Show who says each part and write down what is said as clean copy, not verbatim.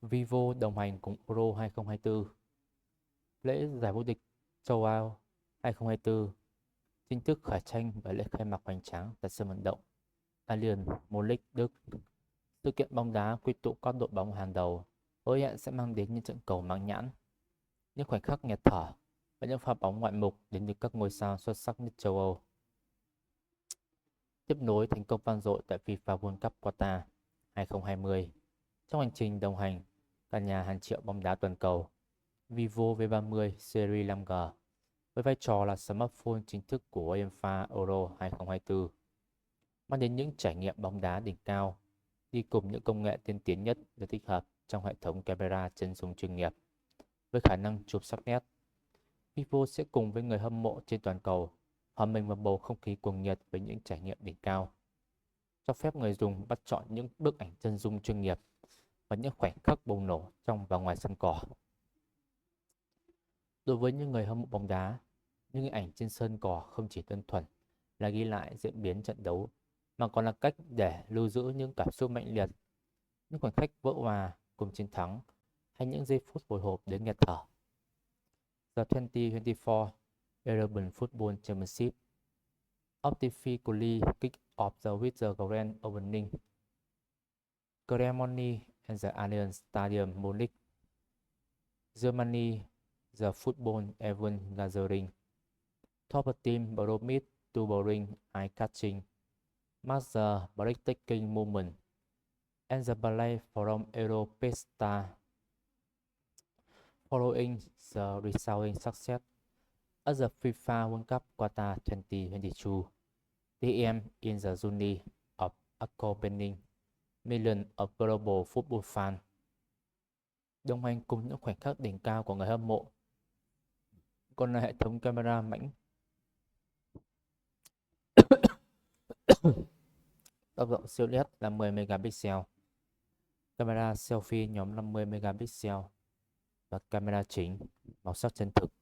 Speaker 1: Vivo đồng hành cùng Euro 2024. Lễ giải vô địch châu Âu 2024 chính thức khởi tranh với lễ khai mạc hoành tráng tại sân vận động Allianz Munich, Đức. Sự kiện bóng đá quy tụ các đội bóng hàng đầu, hứa hẹn sẽ mang đến những trận cầu mãn nhãn, những khoảnh khắc nghẹt thở và những pha bóng ngoạn mục đến từ các ngôi sao xuất sắc nhất châu Âu. Tiếp nối thành công vang dội tại FIFA World Cup Qatar 2020, trong hành trình đồng hành căn nhà hàng triệu bóng đá toàn cầu, Vivo V30 Series 5G với vai trò là smartphone chính thức của UEFA Euro 2024 mang đến những trải nghiệm bóng đá đỉnh cao đi cùng những công nghệ tiên tiến nhất được tích hợp trong hệ thống camera chân dung chuyên nghiệp với khả năng chụp sắc nét. Vivo sẽ cùng với người hâm mộ trên toàn cầu hòa mình vào bầu không khí cuồng nhiệt với những trải nghiệm đỉnh cao, cho phép người dùng bắt chọn những bức ảnh chân dung chuyên nghiệp và những khoảnh khắc bùng nổ trong và ngoài sân cỏ. Đối với những người hâm mộ bóng đá, những hình ảnh trên sân cỏ không chỉ đơn thuần là ghi lại diễn biến trận đấu, mà còn là cách để lưu giữ những cảm xúc mạnh liệt, những khoảnh khắc vỡ hòa cùng chiến thắng, hay những giây phút hồi hộp đến nghẹt thở. The 2024 European Football Championship officially kicked off with the grand opening ceremony at the Allianz Stadium, Munich, Germany. The football event gathering top team promised to bring eye-catching, marks the breathtaking moment and the play from Europesta. Following the resounding success at the FIFA World Cup Qatar 2022, the aim in the journey of accompanying millions of global football fans. Đồng hành cùng những khoảnh khắc đỉnh cao của người hâm mộ còn là hệ thống camera mảnh tốc độ siêu nét là 10 megapixel, camera selfie nhóm 50 megapixel và camera chính màu sắc chân thực